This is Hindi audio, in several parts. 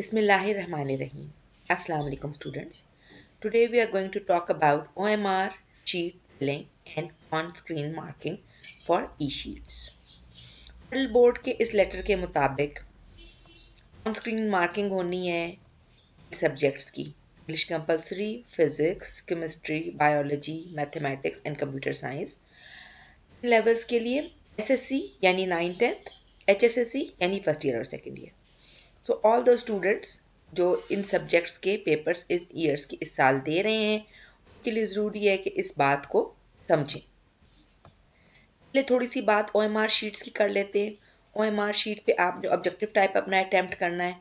Bismillahirrahmanirrahim. Assalamu alaikum students. Today we are going to talk about OMR sheet filling and on-screen marking for e-sheets. Middle board के इस लेटर के मुताबिक on-screen marking होनी है सब्जेक्ट्स की English compulsory, physics, chemistry, biology, mathematics and computer science levels के लिए एसएससी यानी 9th, HSSC यानी फर्स्ट ईयर और second year. So all the students जो इन सब्जेक्ट्स के पेपर्स इस ईयर्स की इस साल दे रहे हैं उनके लिए ज़रूरी है कि इस बात को समझें. पहले थोड़ी सी बात OMR शीट्स की कर लेते हैं. OMR शीट पे आप जो ऑब्जेक्टिव टाइप अपना अटैम्प्ट करना है,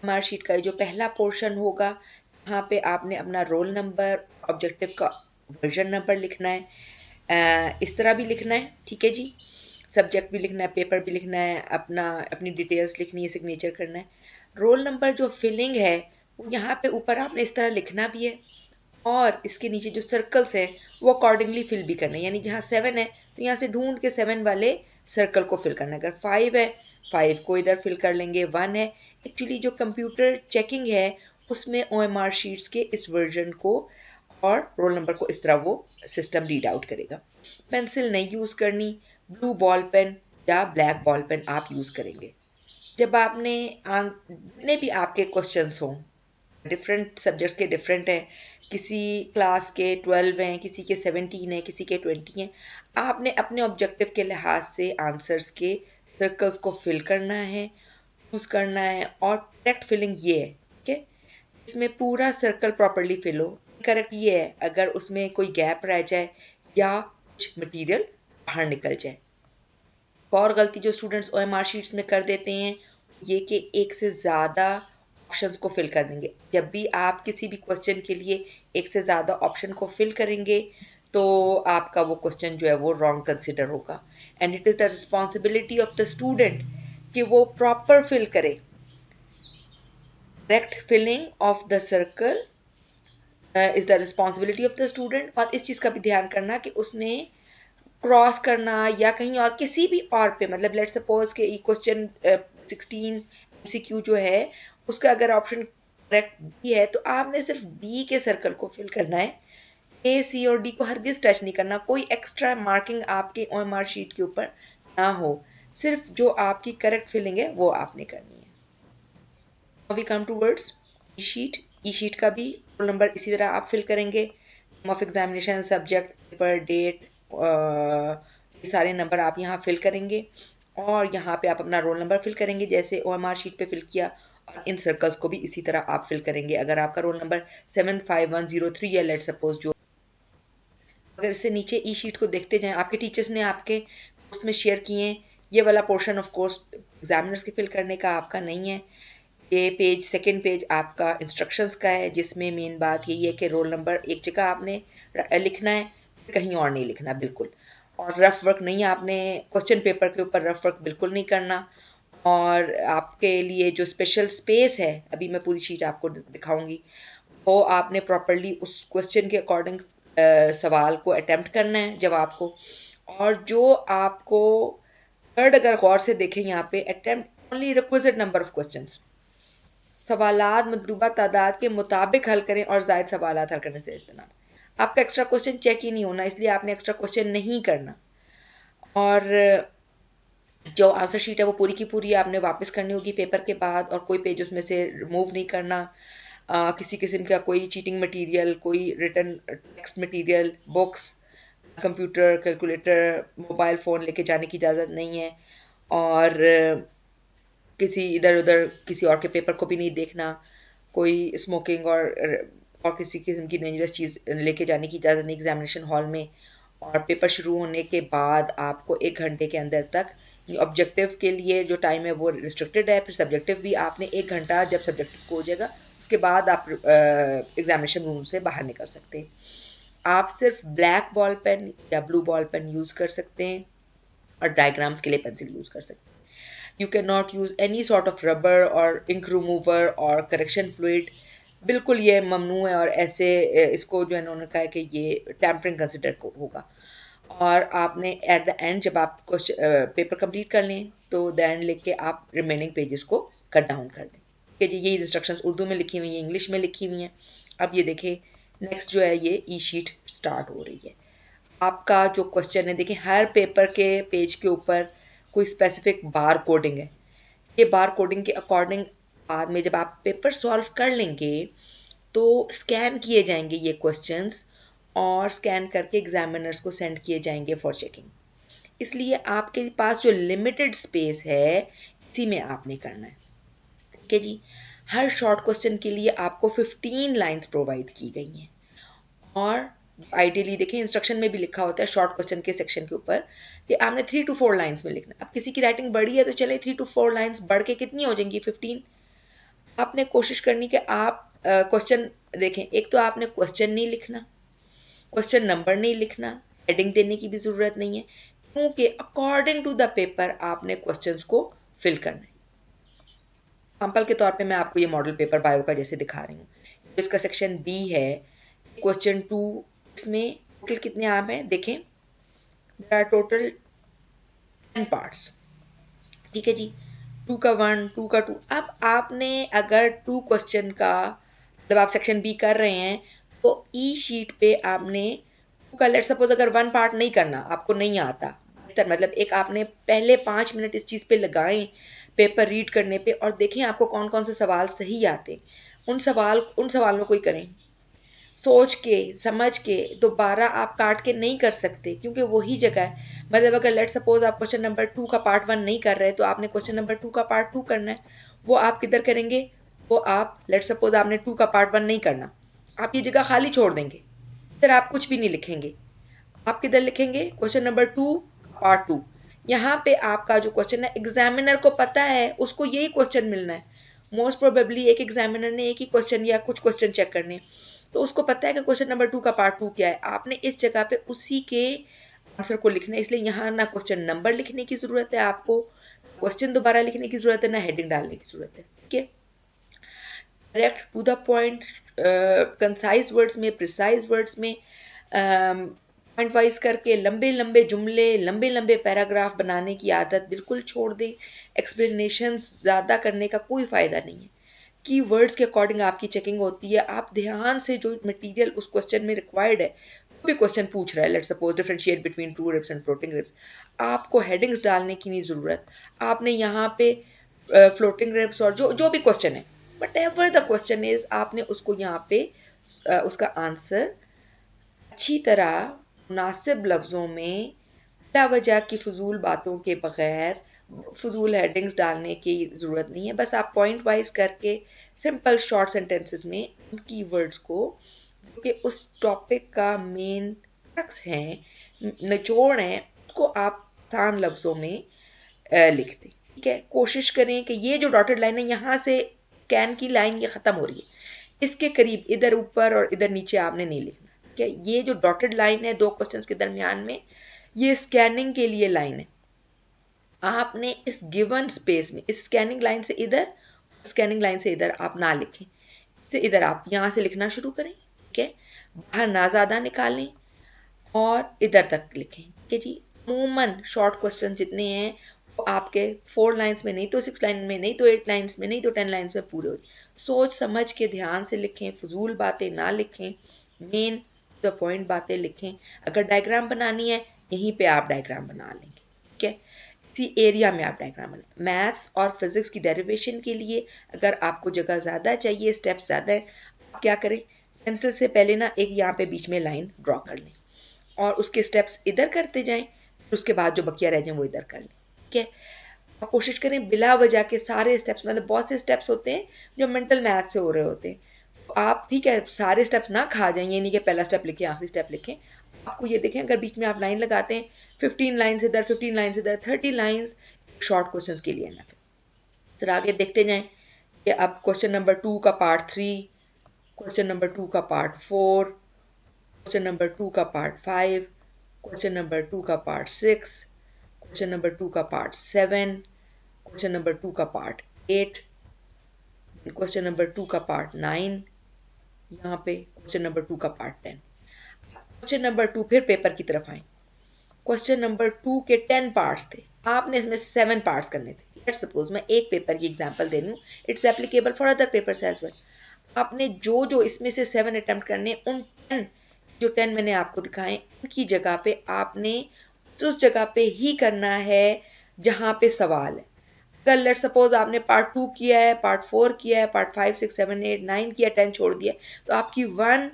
OMR शीट का जो पहला पोर्शन होगा यहाँ पे आपने अपना रोल नंबर, ऑब्जेक्टिव का वर्जन नंबर लिखना है. इस तरह भी लिखना है, ठीक है जी. सब्जेक्ट भी लिखना है, पेपर भी लिखना है, अपनी डिटेल्स लिखनी है, सिग्नेचर करना है. रोल नंबर जो फिलिंग है वो यहाँ पे ऊपर आपने इस तरह लिखना भी है और इसके नीचे जो सर्कल्स है वो अकॉर्डिंगली फिल भी करना है. यानी जहाँ 7 है तो यहाँ से ढूंढ के 7 वाले सर्कल को फिल करना है. अगर 5 है 5 को इधर फिल कर लेंगे. 1 है, एक्चुअली जो कंप्यूटर चेकिंग है उसमें OMR शीट्स के इस वर्जन को और रोल नंबर को इस तरह वो सिस्टम रीड आउट करेगा. पेंसिल नहीं यूज करनी, ब्लू बॉल पेन या ब्लैक बॉल पेन आप यूज करेंगे. जब आपने जितने भी आपके क्वेश्चंस हों, डिफरेंट सब्जेक्ट्स के डिफरेंट हैं, किसी क्लास के 12 हैं, किसी के 17 हैं, किसी के 20 हैं, आपने अपने ऑब्जेक्टिव के लिहाज से आंसर्स के सर्कल्स को फिल करना है, यूज करना है. और करेक्ट फिलिंग ये है, ठीक है, इसमें पूरा सर्कल प्रॉपरली फिल हो. करेक्ट ये है अगर उसमें कोई गैप रह जाए या कुछ मटेरियल बाहर निकल जाए. और गलती जो स्टूडेंट्स OMR शीट्स में कर देते हैं ये कि एक से ज़्यादा ऑप्शंस को फिल कर देंगे. जब भी आप किसी भी क्वेश्चन के लिए एक से ज़्यादा ऑप्शन को फिल करेंगे तो आपका वो क्वेश्चन जो है वो रॉन्ग कंसिडर होगा. And it is the responsibility of the student कि वो प्रॉपर फिल करे. Correct filling of the circle is the responsibility of the student. और इस चीज़ का भी ध्यान करना कि उसने क्रॉस करना या कहीं और किसी भी और पे, मतलब लेट सपोज के क्वेश्चन 16 MCQ जो है उसका अगर ऑप्शन करेक्ट बी है तो आपने सिर्फ बी के सर्कल को फिल करना है. ए, सी और डी को हरगिज टच नहीं करना. कोई एक्स्ट्रा मार्किंग आपके OMR शीट के ऊपर ना हो, सिर्फ जो आपकी करेक्ट फिलिंग है वो आपने करनी है. We come towards e sheet. E sheet का भी रोल नंबर इसी तरह आप फिल करेंगे. Of examination, subject, paper, date, ये सारे नंबर आप यहाँ फिल करेंगे और यहाँ पे आप अपना रोल नंबर फिल करेंगे जैसे OMR शीट पे फिल किया. और इन सर्कल्स को भी इसी तरह आप फिल करेंगे. अगर आपका रोल नंबर 75103 है लेट सपोज, जो अगर इससे नीचे ई शीट को देखते जाएं, आपके टीचर्स ने आपके कोर्स में शेयर किए हैं. ये वाला पोर्शन ऑफ कोर्स एग्जामिनर्स के फिल करने का आपका नहीं है. ये पेज, सेकेंड पेज आपका इंस्ट्रक्शंस का है जिसमें मेन बात यही है कि रोल नंबर एक जगह आपने लिखना है, कहीं और नहीं लिखना बिल्कुल. और रफ वर्क नहीं, आपने क्वेश्चन पेपर के ऊपर रफ वर्क बिल्कुल नहीं करना. और आपके लिए जो स्पेशल स्पेस है, अभी मैं पूरी चीज़ आपको दिखाऊंगी, वो आपने प्रॉपरली उस क्वेश्चन के अकॉर्डिंग सवाल को अटेम्प्ट करना है जवाब को. और जो आपको थर्ड अगर गौर से देखें यहाँ पे, attempt only requisite number of questions. सवालात मतलूबा तादाद के मुताबिक हल करें और जायद सवालात हल करने से इज्तनाब. आपका एक्स्ट्रा क्वेश्चन चेक ही नहीं होना, इसलिए आपने एक्स्ट्रा क्वेश्चन नहीं करना. और जो आंसर शीट है वो पूरी की पूरी आपने वापस करनी होगी पेपर के बाद, और कोई पेज उसमें से रिमूव नहीं करना. किसी किस्म का कोई चीटिंग मटेरियल, कोई written text material, books, computer, calculator, mobile phone लेके जाने की इजाज़त नहीं है. और किसी इधर उधर किसी और के पेपर को भी नहीं देखना. कोई स्मोकिंग और किसी किस्म की डेंजरस चीज़ लेके जाने की इजाज़त नहीं एग्जामिनेशन हॉल में. और पेपर शुरू होने के बाद आपको 1 घंटे के अंदर तक, ऑब्जेक्टिव के लिए जो टाइम है वो रिस्ट्रिक्टेड है. फिर सब्जेक्टिव भी आपने 1 घंटा, जब सब्जेक्टिव को हो जाएगा उसके बाद आप एग्जामिनेशन रूम से बाहर निकल सकते हैं. आप सिर्फ ब्लैक बॉल पेन या ब्लू बॉल पेन यूज़ कर सकते हैं और डायग्राम्स के लिए पेंसिल यूज़ कर सकते हैं. You cannot use any sort of rubber or ink remover or correction fluid. बिल्कुल ये ममनू है. और ऐसे इसको जो इन्होंने कहा है कि ये टैम्परिंग कंसिडर होगा. और आपने एट द एंड जब आप पेपर कंप्लीट कर लें तो द एंड लेके आप रिमेनिंग पेजेस को कट डाउन कर दें. कि जी ये इंस्ट्रक्शंस उर्दू में लिखी हुई हैं, इंग्लिश में लिखी हुई हैं। अब ये देखें नेक्स्ट जो है ये ई शीट स्टार्ट हो रही है। आपका जो क्वेश्चन है देखें हर पेपर के पेज के ऊपर कोई स्पेसिफिक बार कोडिंग है। ये बार कोडिंग के अकॉर्डिंग बाद में जब आप पेपर सॉल्व कर लेंगे तो स्कैन किए जाएंगे ये क्वेश्चंस और स्कैन करके एग्जामिनर्स को सेंड किए जाएंगे फॉर चेकिंग। इसलिए आपके पास जो लिमिटेड स्पेस है इसी में आपने करना है। ठीक है जी। हर शॉर्ट क्वेश्चन के लिए आपको 15 लाइंस प्रोवाइड की गई हैं और आइडियली देखें इंस्ट्रक्शन में भी लिखा होता है शॉर्ट क्वेश्चन के सेक्शन के ऊपर कि आपने 3 to 4 लाइंस में लिखना। अब किसी की राइटिंग बड़ी है तो चले 3 to 4 लाइंस बढ़ के कितनी हो जाएंगी 15। आपने कोशिश करनी कि आप क्वेश्चन देखें, एक तो आपने क्वेश्चन नहीं लिखना, क्वेश्चन नंबर नहीं लिखना, हेडिंग देने की भी जरूरत नहीं है क्योंकि अकॉर्डिंग टू द पेपर आपने क्वेश्चंस को फिल करना है। एग्जाम्पल के तौर पे मैं आपको ये मॉडल पेपर बायो का जैसे दिखा रही हूँ। इसका सेक्शन बी है, क्वेश्चन 2, इसमें टोटल कितने आप हैं देखें, देयर आर टोटल 10 पार्ट्स। ठीक है जी। 2 का 1, 2 का 2। अब आपने अगर 2 क्वेश्चन का जब आप सेक्शन बी कर रहे हैं तो ई शीट पे आपने 2 का लेट सपोज अगर 1 पार्ट नहीं करना, आपको नहीं आता, मतलब एक आपने पहले 5 मिनट इस चीज पे लगाएं पेपर रीड करने पे और देखें आपको कौन कौन से सवाल सही आते, उन सवालों को ही करें। सोच के समझ के दोबारा आप काट के नहीं कर सकते क्योंकि वही जगह है। मतलब अगर लेट सपोज आप क्वेश्चन नंबर 2 का पार्ट 1 नहीं कर रहे तो आपने क्वेश्चन नंबर 2 का पार्ट 2 करना है। वो आप किधर करेंगे, वो आप लेट सपोज आपने 2 का पार्ट 1 नहीं करना, आप ये जगह खाली छोड़ देंगे, फिर आप कुछ भी नहीं लिखेंगे। आप किधर लिखेंगे, क्वेश्चन नंबर 2 पार्ट 2। यहाँ पे आपका जो क्वेश्चन है एग्जामिनर को पता है उसको यही क्वेश्चन मिलना है। मोस्ट प्रोबेबली एक एग्जामिनर ने एक ही क्वेश्चन या कुछ क्वेश्चन चेक करने, तो उसको पता है कि क्वेश्चन नंबर 2 का पार्ट 2 क्या है। आपने इस जगह पे उसी के आंसर को लिखना है, इसलिए यहाँ ना क्वेश्चन नंबर लिखने की जरूरत है आपको, क्वेश्चन दोबारा लिखने की जरूरत है, ना हेडिंग डालने की जरूरत है। ठीक है, direct to the point, concise words में, प्रिसाइज वर्ड्स में, पॉइंट वाइज करके लंबे लंबे जुमले, लंबे लंबे पैराग्राफ बनाने की आदत बिल्कुल छोड़ दें। एक्सप्लेनेशन ज़्यादा करने का कोई फ़ायदा नहीं है। की वर्ड्स के अकॉर्डिंग आपकी चेकिंग होती है। आप ध्यान से जो मटेरियल उस क्वेश्चन में रिक्वायर्ड है, कोई क्वेश्चन पूछ रहा है, let's suppose differentiate between true ribs and floating ribs, आपको हेडिंग्स डालने की नहीं ज़रूरत। आपने यहाँ पे फ्लोटिंग रिब्स और जो भी क्वेश्चन है, but ever the question is, आपने उसको यहाँ पे उसका आंसर अच्छी तरह मुनासिब लफ्ज़ों में बिला वजह की फजूल बातों के बगैर, फजूल हेडिंग्स डालने की ज़रूरत नहीं है। बस आप पॉइंट वाइज करके सिंपल शॉर्ट सेंटेंसेस में उन कीवर्ड्स को जो कि उस टॉपिक का मेन क्रक्स है, निचोड़ है, उसको आप आसान लफ्ज़ों में लिख दें। ठीक है, कोशिश करें कि ये जो डॉटेड लाइन है यहाँ से कैन की लाइन ये ख़त्म हो रही है, इसके करीब इधर ऊपर और इधर नीचे आपने नहीं लिखना। ठीक है, ये जो डॉटेड लाइन है 2 क्वेश्चंस के दरमियान में, ये स्कैनिंग के लिए लाइन है। आपने इस गिवन स्पेस में इस स्कैनिंग लाइन से इधर, स्कैनिंग लाइन से इधर आप ना लिखें, से इधर आप यहाँ से लिखना शुरू करें। ठीक है, बाहर ना ज़्यादा निकालें और इधर तक लिखें। ठीक है जी। अमूमन शॉर्ट क्वेश्चन जितने हैं वो आपके 4 लाइंस में नहीं तो 6 लाइन में नहीं तो 8 लाइंस में नहीं तो 10 लाइंस में पूरे हो जाए। सोच समझ के ध्यान से लिखें, फजूल बातें ना लिखें, मेन द पॉइंट बातें लिखें। अगर डायग्राम बनानी है यहीं पे आप डायग्राम बना लेंगे। ठीक है, इसी एरिया में आप डायग्राम बनाएं। मैथ्स और फिजिक्स की डेरिवेशन के लिए अगर आपको जगह ज़्यादा चाहिए, स्टेप्स ज़्यादा है, आप क्या करें, पेंसिल से पहले ना एक यहाँ पे बीच में लाइन ड्रॉ कर लें और उसके स्टेप्स इधर करते जाएं, फिर उसके बाद जो बकिया रह जाए वो इधर कर लें। ठीक है, और कोशिश करें बिला वजह के सारे स्टेप्स, मतलब बहुत से स्टेप्स होते हैं जो मेंटल मैथ से हो रहे होते हैं, तो आप ठीक है सारे स्टेप्स ना खा जाएं, ये नहीं कि पहला स्टेप लिखें आखिरी स्टेप लिखें। आपको ये देखें अगर बीच में आप लाइन लगाते हैं 15 लाइन्स इधर, 15 लाइन्स इधर, 30 लाइन्स शॉर्ट क्वेश्चंस के लिए ना। फिर आगे देखते जाएं कि अब क्वेश्चन नंबर 2 का पार्ट 3, क्वेश्चन नंबर 2 का पार्ट 4, क्वेश्चन नंबर 2 का पार्ट 5, क्वेश्चन नंबर 2 का पार्ट 6, क्वेश्चन नंबर 2 का पार्ट 7, क्वेश्चन नंबर 2 का पार्ट 8, क्वेश्चन नंबर 2 का पार्ट 9, यहाँ पे क्वेश्चन नंबर 2 का पार्ट 10। क्वेश्चन नंबर 2 फिर पेपर की तरफ आए, क्वेश्चन नंबर 2 के 10 पार्ट्स थे, आपने इसमें 7 पार्ट्स करने थे। लेट्स सपोज मैं एक पेपर की एग्जांपल दे रही हूँ, it's applicable for other papers as well. आपने जो जो इसमें से 7 अटेम्प्ट करने, उन 10 जो 10 मैंने आपको दिखाए उनकी जगह पे आपने उस जगह पे ही करना है जहां पे सवाल है। अगर लेट्स सपोज आपने पार्ट 2 किया है, पार्ट 4 किया है, पार्ट 5 6 7 8 9 किया, 10 छोड़ दिया, तो आपकी 1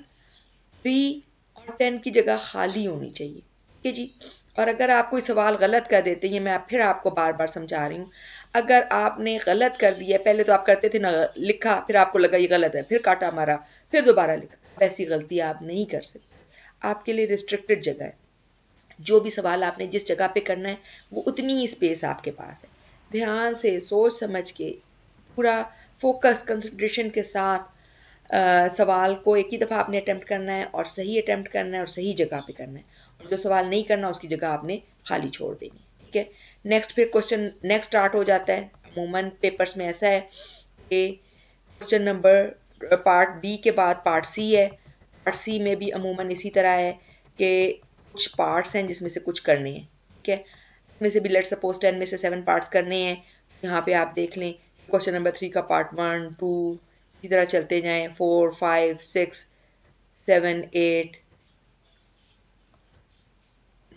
3 और 10 की जगह खाली होनी चाहिए। ठीक है जी। और अगर आप कोई सवाल गलत कर देते हैं, मैं फिर आपको बार बार समझा रही हूँ, अगर आपने गलत कर दिया, पहले तो आप करते थे ना, लिखा, फिर आपको लगा ये गलत है, फिर काटा मारा, फिर दोबारा लिखा, वैसी गलती आप नहीं कर सकते। आपके लिए रिस्ट्रिक्टेड जगह है, जो भी सवाल आपने जिस जगह पे करना है वो उतनी ही स्पेस आपके पास है। ध्यान से सोच समझ के पूरा फोकस कंसंट्रेशन के साथ सवाल को एक ही दफ़ा आपने अटेम्प्ट करना है और सही अटेम्प्ट करना है और सही जगह पे करना है, और जो सवाल नहीं करना उसकी जगह आपने खाली छोड़ देनी है। ठीक है, नेक्स्ट फिर क्वेश्चन नेक्स्ट स्टार्ट हो जाता है। अमूमन पेपर्स में ऐसा है कि क्वेश्चन नंबर पार्ट बी के बाद पार्ट सी है। पार्ट सी में भी अमूमन इसी तरह है कि कुछ पार्ट्स हैं जिसमें से कुछ करने हैं। ठीक है, इसमें से भी लेट्स सपोज 10 में से 7 पार्ट्स करने हैं। यहाँ पे आप देख लें क्वेश्चन नंबर 3 का पार्ट 1 2 इसी तरह चलते जाएं, 4 5 6 7 8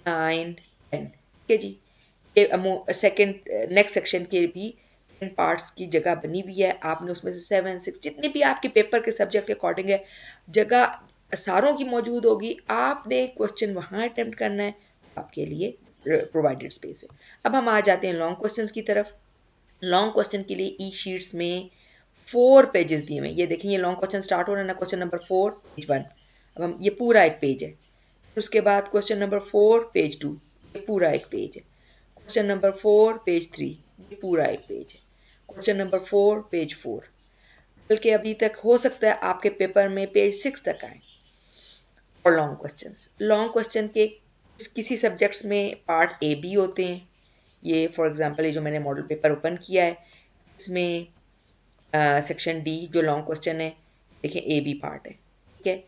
9 10। ठीक है जी, ये सेकंड नेक्स्ट सेक्शन के भी 10 पार्ट्स की जगह बनी हुई है। आपने उसमें से 7 6 जितनी भी आपके पेपर के सब्जेक्ट के अकॉर्डिंग है जगह सारों की मौजूद होगी। आपने क्वेश्चन वहां अटेम्प्ट करना है, आपके लिए प्रोवाइडेड स्पेस है। अब हम आ जाते हैं लॉन्ग क्वेश्चंस की तरफ। लॉन्ग क्वेश्चन के लिए ई शीट्स में 4 पेजेस दिए हुए हैं। ये देखिए, ये लॉन्ग क्वेश्चन स्टार्ट हो रहा है ना, क्वेश्चन नंबर 4 पेज 1। अब हम ये पूरा एक पेज है। उसके बाद क्वेश्चन नंबर 4 पेज 2, ये पूरा एक पेज है। क्वेश्चन नंबर 4 पेज 3, ये पूरा एक पेज है। क्वेश्चन नंबर 4 पेज 4, बल्कि अभी तक हो सकता है आपके पेपर में पेज 6 तक आए। और लॉन्ग क्वेश्चन के किसी सब्जेक्ट्स में पार्ट ए बी होते हैं। ये फॉर एग्जांपल ये जो मैंने मॉडल पेपर ओपन किया है, इसमें सेक्शन डी जो लॉन्ग क्वेश्चन है, देखिए ए बी पार्ट है। ठीक है,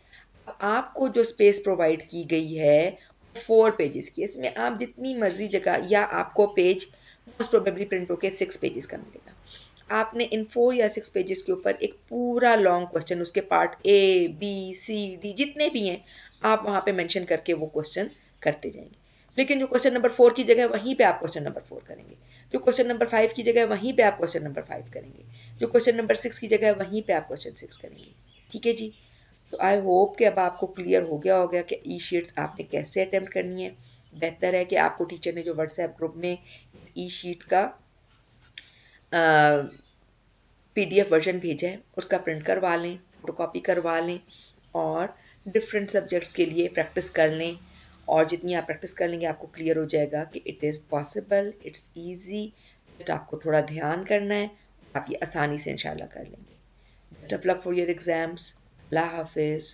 आपको जो स्पेस प्रोवाइड की गई है 4 पेजेस की, इसमें आप जितनी मर्जी जगह, या आपको पेज मोस्ट प्रोबेबली प्रिंट होके 6 पेजेस का मिलेगा। आपने इन 4 या 6 पेजेस के ऊपर एक पूरा लॉन्ग क्वेश्चन, उसके part A B C D जितने भी हैं, आप वहां पे मेंशन करके वो क्वेश्चन करते जाएंगे। लेकिन जो क्वेश्चन नंबर 4 की जगह वहीं पे आप क्वेश्चन नंबर 4 करेंगे, जो क्वेश्चन नंबर 5 की जगह वहीं पे आप क्वेश्चन नंबर 5 करेंगे, जो क्वेश्चन नंबर 6 की जगह वहीं पे आप क्वेश्चन 6 करेंगे। ठीक है जी, तो आई होप कि अब आपको क्लियर हो गया होगा कि ई शीट्स आपने कैसे अटेम्प्ट करनी है। बेहतर है कि आपको टीचर ने जो व्हाट्सएप ग्रुप में ई शीट का PDF वर्जन भेजा है उसका प्रिंट करवा लें, फोटोकॉपी करवा लें और डिफरेंट सब्जेक्ट्स के लिए प्रैक्टिस कर लें। और जितनी आप प्रैक्टिस कर लेंगे आपको क्लियर हो जाएगा कि it is possible, it's easy. Just आपको थोड़ा ध्यान करना है, आप ये आसानी से इंशाल्लाह कर लेंगे। Best of luck for your exams. अल्लाह हाफिज़।